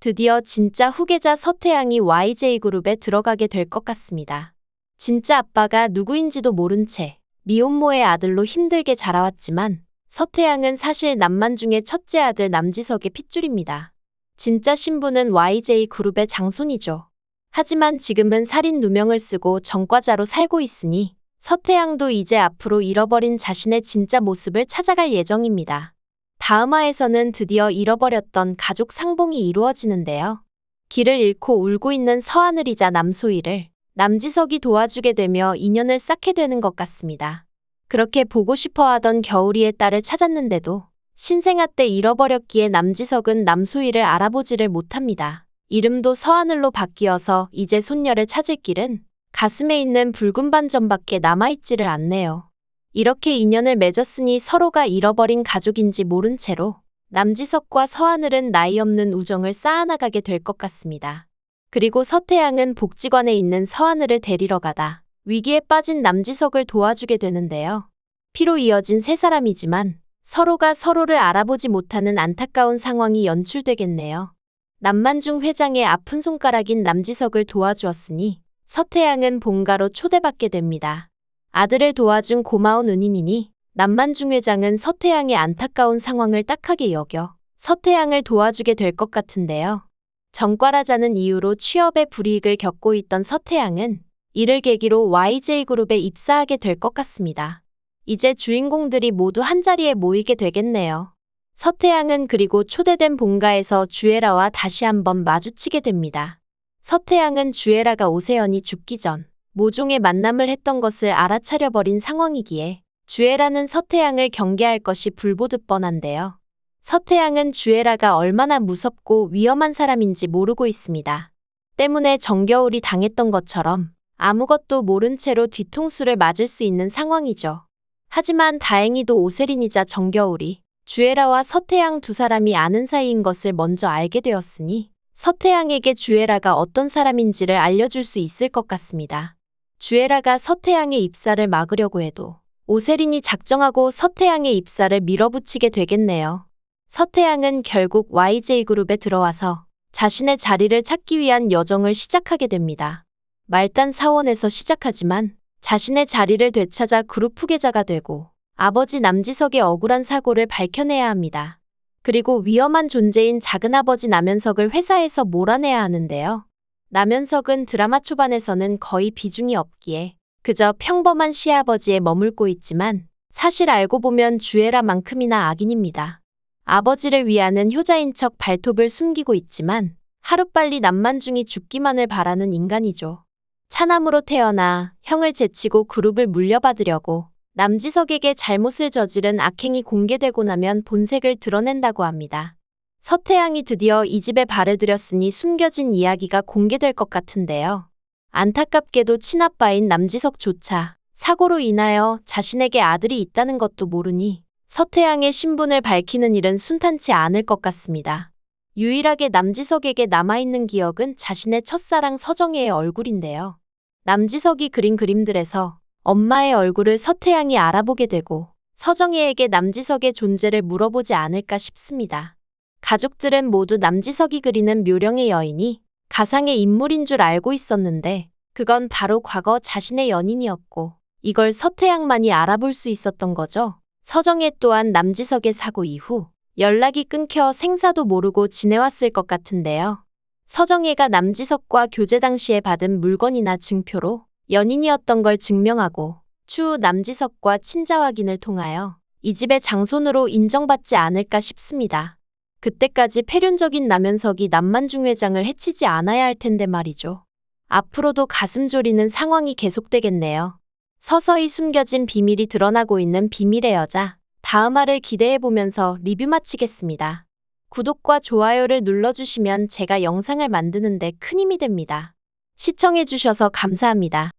드디어 진짜 후계자 서태양이 YJ그룹에 들어가게 될 것 같습니다. 진짜 아빠가 누구인지도 모른 채 미혼모의 아들로 힘들게 자라왔지만 서태양은 사실 남만중의 첫째 아들 남지석의 핏줄입니다. 진짜 신부는 YJ그룹의 장손이죠. 하지만 지금은 살인 누명을 쓰고 전과자로 살고 있으니 서태양도 이제 앞으로 잃어버린 자신의 진짜 모습을 찾아갈 예정입니다. 다음 화에서는 드디어 잃어버렸던 가족 상봉이 이루어지는데요. 길을 잃고 울고 있는 서하늘이자 남소희를 남지석이 도와주게 되며 인연을 쌓게 되는 것 같습니다. 그렇게 보고 싶어 하던 겨울이의 딸을 찾았는데도 신생아 때 잃어버렸기에 남지석은 남소희를 알아보지를 못합니다. 이름도 서하늘로 바뀌어서 이제 손녀를 찾을 길은 가슴에 있는 붉은 반점밖에 남아있지를 않네요. 이렇게 인연을 맺었으니 서로가 잃어버린 가족인지 모른 채로 남지석과 서하늘은 나이 없는 우정을 쌓아나가게 될 것 같습니다. 그리고 서태양은 복지관에 있는 서하늘을 데리러 가다 위기에 빠진 남지석을 도와주게 되는데요. 피로 이어진 세 사람이지만 서로가 서로를 알아보지 못하는 안타까운 상황이 연출되겠네요. 남만중 회장의 아픈 손가락인 남지석을 도와주었으니 서태양은 본가로 초대받게 됩니다. 아들을 도와준 고마운 은인이니 남만중 회장은 서태양의 안타까운 상황을 딱하게 여겨 서태양을 도와주게 될 것 같은데요. 전과라자는 이유로 취업에 불이익을 겪고 있던 서태양은 이를 계기로 YJ그룹에 입사하게 될 것 같습니다. 이제 주인공들이 모두 한자리에 모이게 되겠네요. 서태양은 그리고 초대된 본가에서 주애라와 다시 한번 마주치게 됩니다. 서태양은 주애라가 오세연이 죽기 전 모종의 만남을 했던 것을 알아차려버린 상황이기에 주애라는 서태양을 경계할 것이 불보듯 뻔한데요. 서태양은 주애라가 얼마나 무섭고 위험한 사람인지 모르고 있습니다. 때문에 정겨울이 당했던 것처럼 아무것도 모른 채로 뒤통수를 맞을 수 있는 상황이죠. 하지만 다행히도 오세린이자 정겨울이 주애라와 서태양 두 사람이 아는 사이인 것을 먼저 알게 되었으니 서태양에게 주애라가 어떤 사람인지를 알려줄 수 있을 것 같습니다. 주애라가 서태양의 입사를 막으려고 해도 오세린이 작정하고 서태양의 입사를 밀어붙이게 되겠네요. 서태양은 결국 YJ그룹에 들어와서 자신의 자리를 찾기 위한 여정을 시작하게 됩니다. 말단 사원에서 시작하지만 자신의 자리를 되찾아 그룹 후계자가 되고 아버지 남지석의 억울한 사고를 밝혀내야 합니다. 그리고 위험한 존재인 작은아버지 남현석을 회사에서 몰아내야 하는데요. 남현석은 드라마 초반에서는 거의 비중이 없기에 그저 평범한 시아버지에 머물고 있지만 사실 알고 보면 주애라만큼이나 악인입니다. 아버지를 위하는 효자인 척 발톱을 숨기고 있지만 하루빨리 남만중이 죽기만을 바라는 인간이죠. 차남으로 태어나 형을 제치고 그룹을 물려받으려고 남지석에게 잘못을 저지른 악행이 공개되고 나면 본색을 드러낸다고 합니다. 서태양이 드디어 이 집에 발을 들였으니 숨겨진 이야기가 공개될 것 같은데요. 안타깝게도 친아빠인 남지석조차 사고로 인하여 자신에게 아들이 있다는 것도 모르니 서태양의 신분을 밝히는 일은 순탄치 않을 것 같습니다. 유일하게 남지석에게 남아있는 기억은 자신의 첫사랑 서정혜의 얼굴인데요. 남지석이 그린 그림들에서 엄마의 얼굴을 서태양이 알아보게 되고 서정혜에게 남지석의 존재를 물어보지 않을까 싶습니다. 가족들은 모두 남지석이 그리는 묘령의 여인이 가상의 인물인 줄 알고 있었는데 그건 바로 과거 자신의 연인이었고 이걸 서태양만이 알아볼 수 있었던 거죠. 서정혜 또한 남지석의 사고 이후 연락이 끊겨 생사도 모르고 지내왔을 것 같은데요. 서정혜가 남지석과 교제 당시에 받은 물건이나 증표로 연인이었던 걸 증명하고 추후 남지석과 친자 확인을 통하여 이 집의 장손으로 인정받지 않을까 싶습니다. 그때까지 패륜적인 남현석이 남만중 회장을 해치지 않아야 할 텐데 말이죠. 앞으로도 가슴 졸이는 상황이 계속되겠네요. 서서히 숨겨진 비밀이 드러나고 있는 비밀의 여자. 다음 화를 기대해보면서 리뷰 마치겠습니다. 구독과 좋아요를 눌러주시면 제가 영상을 만드는데 큰 힘이 됩니다. 시청해주셔서 감사합니다.